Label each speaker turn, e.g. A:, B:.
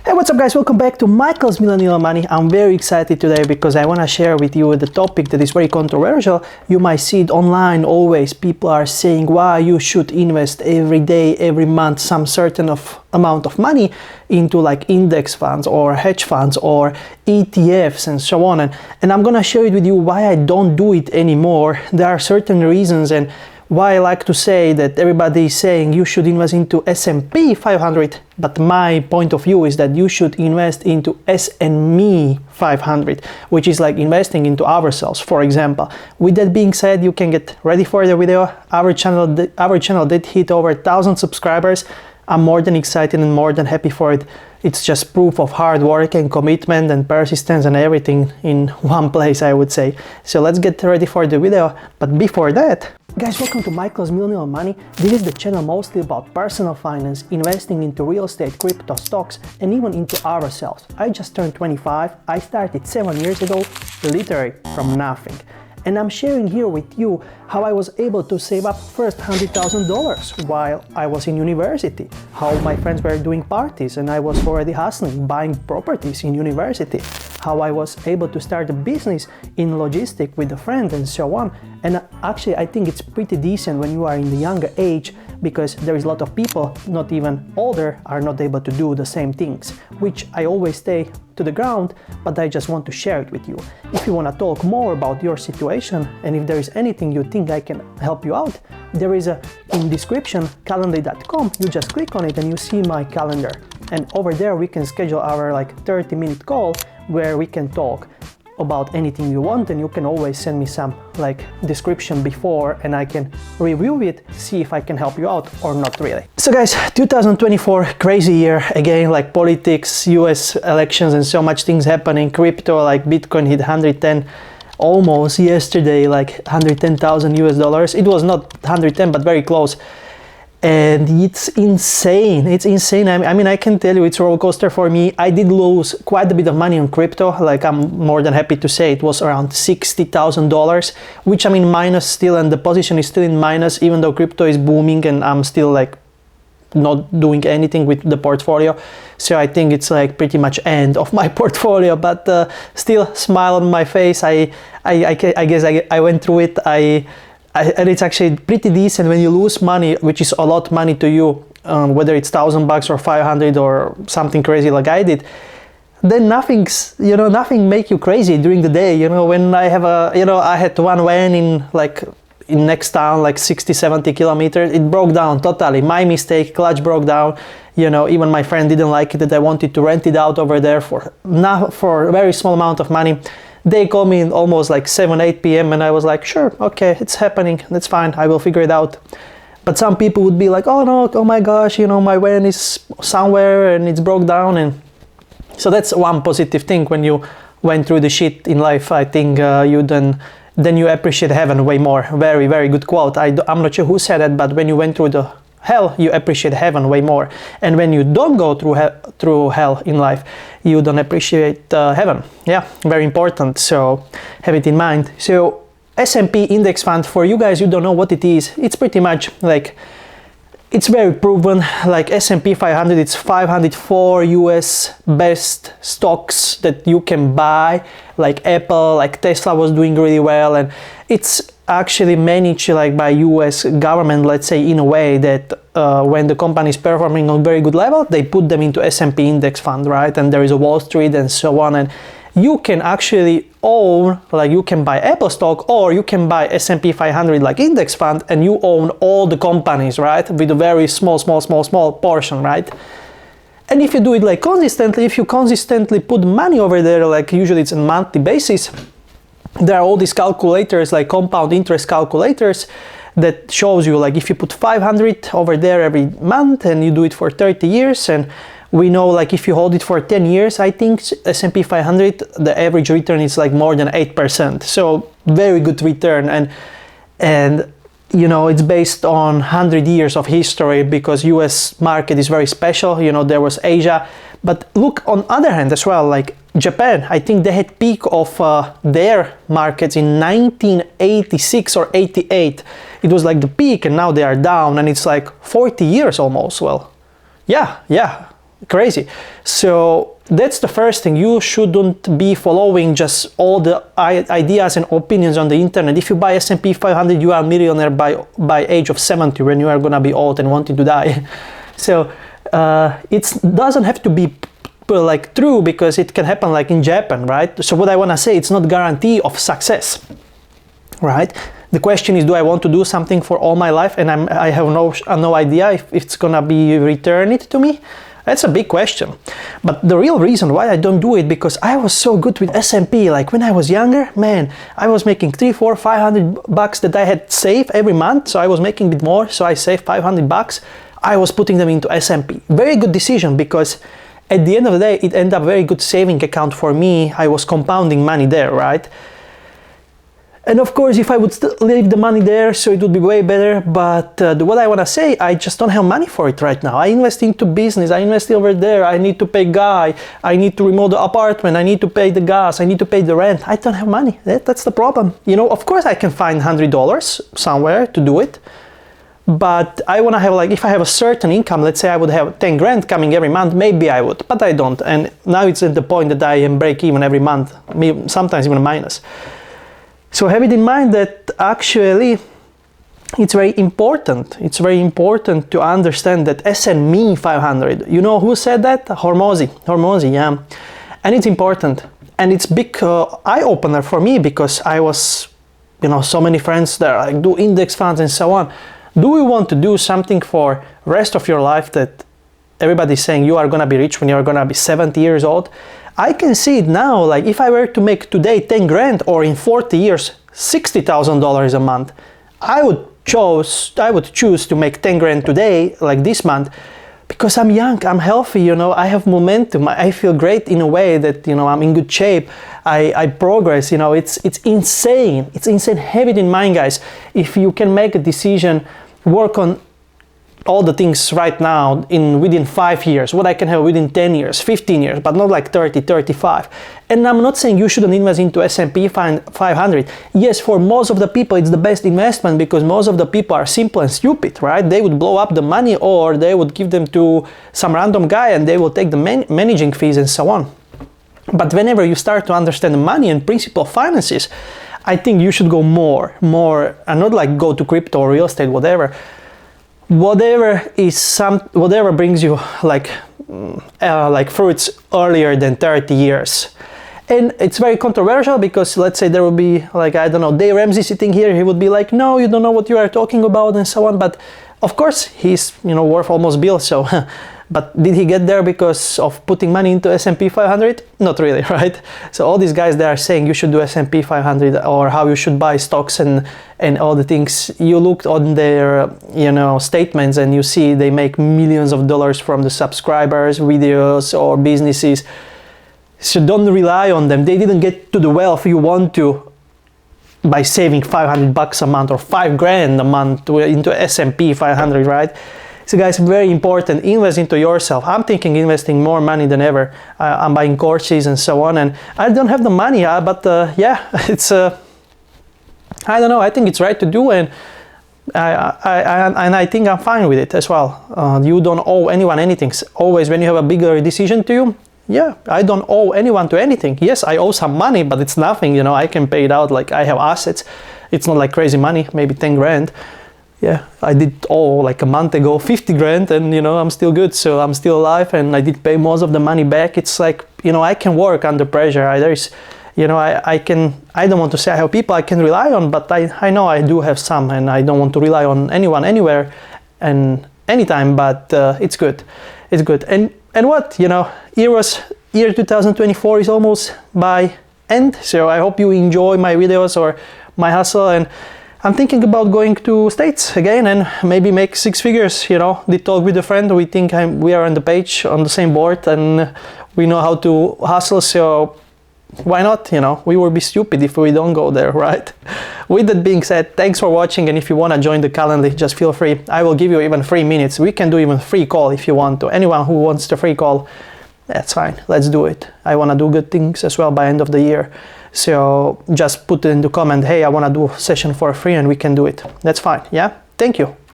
A: Hey, what's up guys, welcome back to Michael's Millennial Money. I'm very excited today because I want to share with you the topic that is very controversial. You might see it online always. People are saying why you should invest every day, every month, some certain amount of money into like index funds or hedge funds or ETFs and so on. And I'm gonna share it with you why I don't do it anymore. There are certain reasons and why I like to say that everybody is saying you should invest into S&P 500, but my point of view is that you should invest into S&Me 500, which is like investing into ourselves, for example. With that being said, you can get ready for the video. Our channel did hit over 1,000 subscribers. I'm more than excited and more than happy for it. It's just proof of hard work and commitment and persistence and everything in one place, I would say. So let's get ready for the video. But before that, guys, welcome to Michael's Millennial Money. This is the channel mostly about personal finance, investing into real estate, crypto, stocks, and even into ourselves. I just turned 25. I started 7 years ago, literally from nothing. And I'm sharing here with you how I was able to save up first $100,000 while I was in university, how my friends were doing parties and I was already hustling, buying properties in university, how I was able to start a business in logistics with a friend and so on. And actually I think it's pretty decent when you are in the younger age, because there is a lot of people, not even older, are not able to do the same things, which I always stay to the ground, but I just want to share it with you. If you want to talk more about your situation and if there is anything you think I can help you out, there is in description calendly.com. You just click on it and you see my calendar, and over there we can schedule our like 30-minute call where we can talk about anything you want, and you can always send me some like description before and I can review it, see if I can help you out or not really. So guys, 2024, crazy year again, like politics, US elections and so much things happening. Crypto, like Bitcoin hit 110 almost yesterday, like 110,000 US dollars. It was not 110 but very close. And it's insane. I mean, I can tell you it's a roller coaster for me. I did lose quite a bit of money on crypto. Like, I'm more than happy to say it was around $60,000, which I'm in minus still, and the position is still in minus, even though crypto is booming and I'm still like not doing anything with the portfolio. So I think it's like pretty much end of my portfolio, but still smile on my face. I guess I went through it. And it's actually pretty decent when you lose money, which is a lot of money to you, whether it's $1,000 or 500 or something crazy like I did. Then nothing make you crazy during the day. When I have I had one van in next town, like 60-70 kilometers. It broke down totally. My mistake, clutch broke down. Even my friend didn't like it that I wanted to rent it out over there for a very small amount of money. They called me in almost like 7-8 p.m. and I was like, sure, okay, it's happening, that's fine, I will figure it out. But some people would be like, oh no, oh my gosh, my van is somewhere and it's broke down. And so that's one positive thing when you went through the shit in life. I think then you appreciate heaven way more. Very, very good quote. I'm not sure who said it, but when you went through the hell, you appreciate heaven way more. And when you don't go through hell in life, you don't appreciate heaven. Yeah, very important. So have it in mind. So S&P index fund, for you guys who don't know what it is, it's pretty much like, it's very proven. Like S&P 500, it's 504 US best stocks that you can buy. Like Apple, like Tesla was doing really well, and it's actually managed like by US government, let's say, in a way that when the company is performing on very good level, they put them into S&P index fund, right? And there is a Wall Street and so on, and you can actually own, like you can buy Apple stock or you can buy S&P 500 like index fund, and you own all the companies, right? With a very small portion, right? And if you do it like consistently, if you consistently put money over there, like usually it's a monthly basis, there are all these calculators, like compound interest calculators, that shows you like if you put 500 over there every month and you do it for 30 years, and we know like if you hold it for 10 years, I think S&P 500, the average return is like more than 8%. So very good return, and it's based on 100 years of history, because US market is very special. There was Asia, but look on other hand as well, like Japan, I think they had peak of their markets in 1986 or 88. It was like the peak, and now they are down, and it's like 40 years almost. Well, yeah, crazy. So that's the first thing. You shouldn't be following just all the ideas and opinions on the internet. If you buy S&P 500, you are a millionaire by age of 70 when you are gonna be old and wanting to die. So it doesn't have to be like true, because it can happen like in Japan, right? So what I wanna say, it's not guarantee of success, right? The question is, do I want to do something for all my life and I have no idea if it's gonna be returned to me? That's a big question. But the real reason why I don't do it, because I was so good with S&P. Like when I was younger, man, I was making $300-500 that I had saved every month. So I was making a bit more. So I saved $500. I was putting them into S&P. Very good decision, because at the end of the day, it ended up very good saving account for me. I was compounding money there, right? And of course, if I would still leave the money there, so it would be way better. But what I want to say, I just don't have money for it right now. I invest into business, I invest over there, I need to pay guy, I need to remodel the apartment, I need to pay the gas, I need to pay the rent. I don't have money. That's the problem. You know, of course I can find $100 somewhere to do it. But I want to have, like, if I have a certain income, let's say I would have 10 grand coming every month, maybe I would, but I don't. And now it's at the point that I am break even every month, maybe sometimes even a minus. So have it in mind that actually it's very important. It's very important to understand that S&P 500, you know who said that? Hormozy, yeah. And it's important. And it's big eye-opener for me, because I was, you know, so many friends that like do index funds and so on. Do you want to do something for rest of your life that everybody's saying you are gonna be rich when you're gonna be 70 years old? I can see it now, like if I were to make today 10 grand or in 40 years, $60,000 a month, I would choose to make 10 grand today, like this month, because I'm young, I'm healthy, you know, I have momentum, I feel great in a way that, you know, I'm in good shape, I progress, you know, it's insane. It's insane. Have it in mind, guys. If you can make a decision, work on all the things right now within 5 years, what I can have within 10 years, 15 years, but not like 30, 35. And I'm not saying you shouldn't invest into S&P 500. Yes, for most of the people, it's the best investment, because most of the people are simple and stupid, right? They would blow up the money, or they would give them to some random guy and they will take the managing fees and so on. But whenever you start to understand the money and principle of finances, I think you should go more, and not like go to crypto or real estate, whatever brings you like fruits earlier than 30 years. And it's very controversial, because let's say there will be, like, I don't know, Dave Ramsey sitting here, he would be like, no, you don't know what you are talking about and so on. But of course he's, you know, worth almost Bill, so but did he get there because of putting money into S&P 500? Not really, right? So all these guys, they are saying you should do S&P 500, or how you should buy stocks and all the things. You looked on their, you know, statements, and you see they make millions of dollars from the subscribers, videos, or businesses. So don't rely on them. They didn't get to the wealth you want to by saving $500 a month or 5 grand a month into S&P 500, right? So guys, very important, invest into yourself. I'm thinking investing more money than ever. I'm buying courses and so on, and I don't have the money, but yeah, it's, I don't know, I think it's right to do, and I think I'm fine with it as well. You don't owe anyone anything. Always when you have a bigger decision to you, yeah, I don't owe anyone to anything. Yes, I owe some money, but it's nothing, you know, I can pay it out, like I have assets. It's not like crazy money, maybe 10 grand. Yeah, I did like a month ago, 50 grand, and you know, I'm still good, so I'm still alive, and I did pay most of the money back. It's like, you know, I can work under pressure. There's, you know, I don't want to say I have people I can rely on, but I know I do have some, and I don't want to rely on anyone, anywhere, and anytime, but it's good. It's good. And what, you know, year 2024 is almost by end, so I hope you enjoy my videos or my hustle, and I'm thinking about going to States again and maybe make 6 figures, you know. Did talk with a friend, we think we are on the page, on the same board, and we know how to hustle, so why not, you know. We will be stupid if we don't go there, right? With that being said, thanks for watching, and if you want to join the Calendly, just feel free. I will give you even 3 minutes. We can do even free call if you want to. Anyone who wants the free call, that's fine, let's do it. I want to do good things as well by end of the year. So just put in the comment, hey, I want to do a session for free, and we can do it. That's fine, yeah? Thank you.